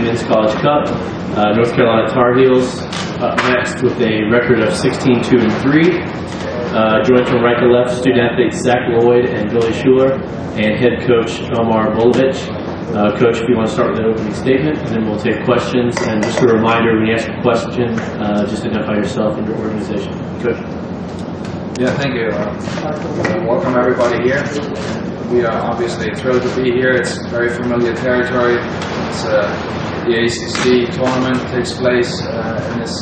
Men's College Cup. North Carolina Tar Heels up next with a record of 16-2-3. Joined from right to left, student athletes Zach Lloyd and Billy Schuler, and head coach Omar Bolovich. Coach, if you want to start with an opening statement, and then we'll take questions. And just a reminder, when you ask a question, just identify yourself and your organization. Coach. Yeah, thank you. Welcome everybody here. We are obviously thrilled to be here. It's very familiar territory. It's the ACC tournament takes place in this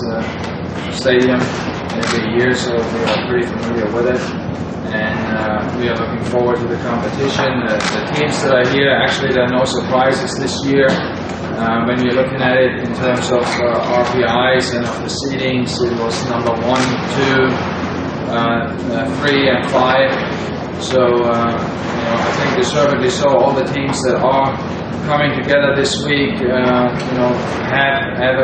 stadium every year, so we are pretty familiar with it. And we are looking forward to the competition. The teams that are here, actually there are no surprises this year. When you're looking at it in terms of RPIs and of the seedings, it was number 1, 2, 3 and 5. So I think deservedly so. All the teams that are coming together this week, have a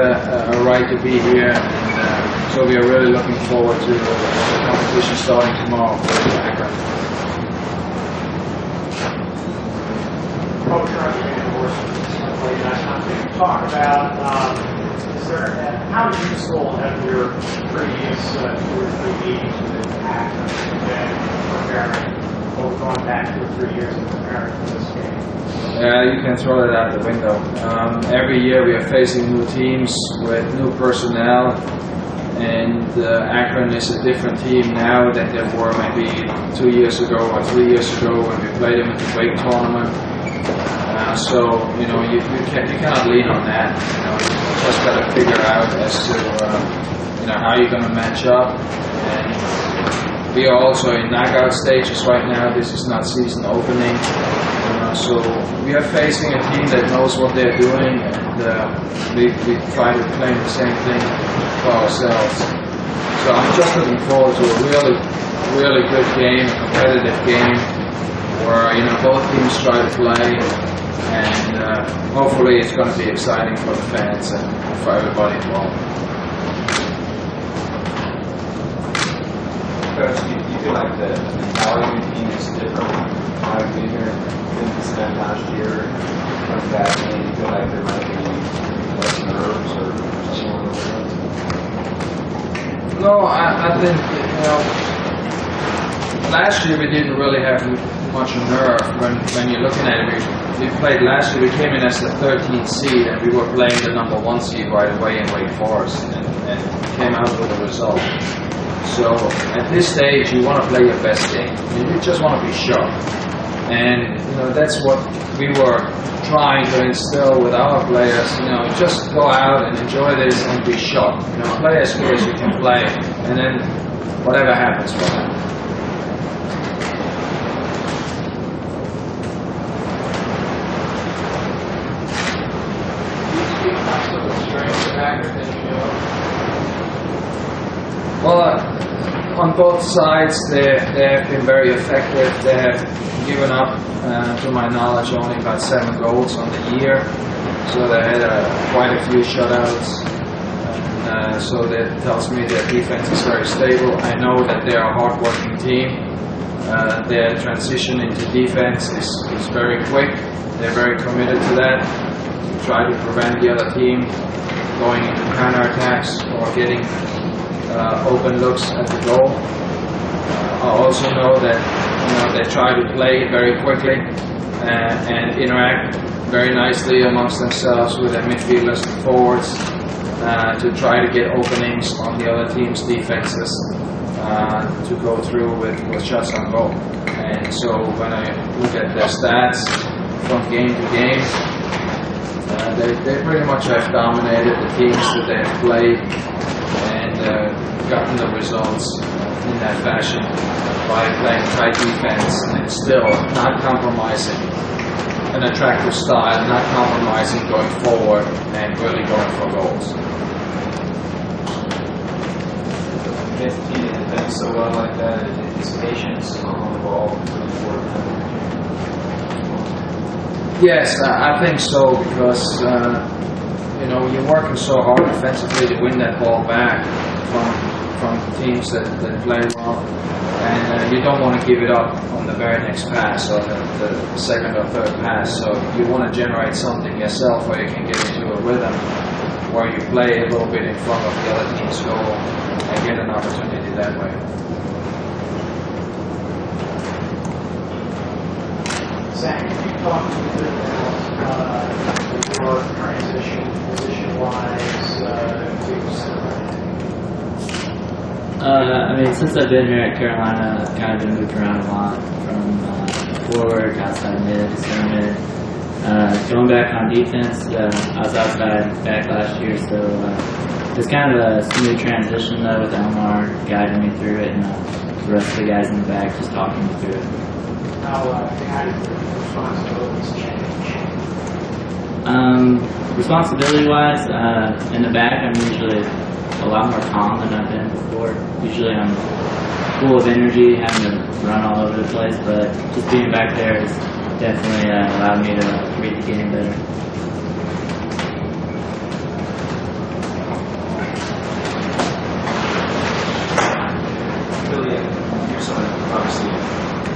right to be here. And, so we are really looking forward to the competition starting tomorrow for Akron. Talk about how did you school have your previous 2 or 3 meetings with Akron and preparing, or going back 2 or 3 years and preparing for this game? You can throw that out the window. Every year we are facing new teams with new personnel, and Akron is a different team now than they were maybe 2 years ago or 3 years ago when we played them at the Wake tournament. So you cannot lean on that. You just got to figure out as to how you're going to match up. And we are also in knockout stages right now. This is not season opening, so we are facing a team that knows what they're doing, and we try to claim the same thing for ourselves. So I'm just looking forward to a really good game, a competitive game, where both teams try to play. And hopefully it's going to be exciting for the fans and for everybody involved. Coach, do you feel like the mentality of the team is different now being here than this time last year? Coming back, and do you feel like there might be less nerves or something like that? No, I think last year we didn't really have much nerve when you're looking at it. We played last year, we came in as the 13th seed, and we were playing the number 1 seed right away in Wake Forest, and came out with a result. So at this stage, you want to play your best game. You just want to be sharp, and that's what we were trying to instill with our players. Just go out and enjoy this and be sharp. Play as good as you can play, and then whatever happens will happen. Well, on both sides, they have been very effective. They have given up, to my knowledge, only about 7 goals on the year. So they had quite a few shutouts. So that tells me their defense is very stable. I know that they are a hard-working team. Their transition into defense is very quick. They're very committed to that. Try to prevent the other team going into counterattacks or getting open looks at the goal. I also know that they try to play very quickly and interact very nicely amongst themselves with their midfielders and forwards to try to get openings on the other team's defenses to go through with shots on goal. And so when I look at their stats from game to game, they pretty much have dominated the teams that they have played and gotten the results in that fashion by playing tight defense and still not compromising an attractive style, not compromising going forward and really going for goals. If the team defends so well like that, is patience on the ball really important? Yes, I think so, because you're working so hard defensively to win that ball back from teams that play well, and you don't want to give it up on the very next pass or the second or third pass. So you want to generate something yourself where you can get into a rhythm, where you play a little bit in front of the other team's goal and get an opportunity that way. Zach, can you talk a little bit about your transition position-wise to center? I mean, since I've been here at Carolina, I've kind of been moved around a lot from forward, outside mid, to center mid. Going back on defense, I was outside back last year, so it's kind of a smooth transition though, with Elmar guiding me through it and the rest of the guys in the back just talking me through it. How did your responsibilities change? Responsibility-wise, in the back, I'm usually a lot more calm than I've been before. Usually I'm full of energy, having to run all over the place, but just being back there has definitely allowed me to read the game better. Really, you're someone obviously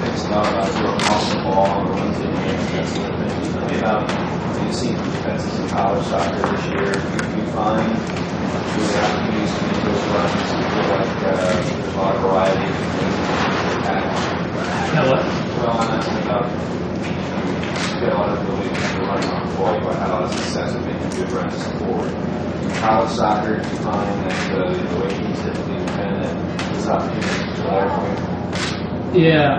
thinks a lot about your off the ball and runs in the game and that sort of thing. Can you tell me about what you've seen from defenses in college soccer this year? Do you find the opportunities to make those runs? Do you feel like there's a lot of variety of things to attack? What? Well, I'm not talking about you get a lot of ability to run on the ball. You've had a lot of success in making good runs forward. In college soccer, do you find that the way teams typically defend that there's opportunities to there for you? Yeah,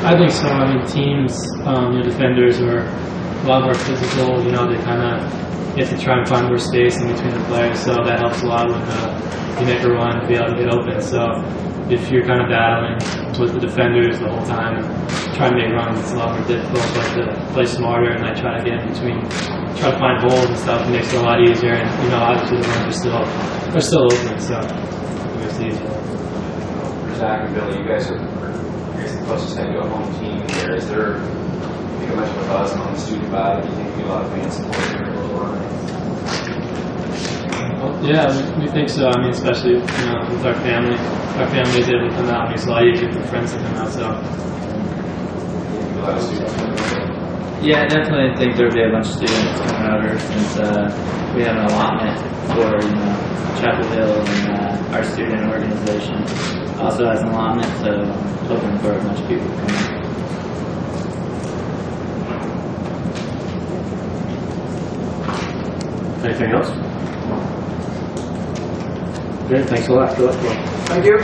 I think so. I mean, teams, defenders are a lot more physical. You know, they kind of have to try and find more space in between the players, so that helps a lot when you make a run to be able to get open. So if you're kind of battling with the defenders the whole time and trying to make runs, it's a lot more difficult. But to play smarter and like try to get in between, try to find holes and stuff, it makes it a lot easier. And obviously the runs are still open, so it makes it easier. For Zach and Billy, you guys are the closest thing to a home team here. Is there much of a buzz among the student body? Do you think there'll be a lot of fan support here in Florida? Yeah, we think so. I mean, especially with our family. Our family's able to come out. It makes it a lot easier for friends to come out. So. A lot of students. Yeah, I definitely think there'll be a bunch of students coming over since we have an allotment for Chapel Hill and our student organization also has an allotment, so I'm hoping for a bunch of people to come in. Anything else? Okay, thanks a lot. Good luck. Thank you.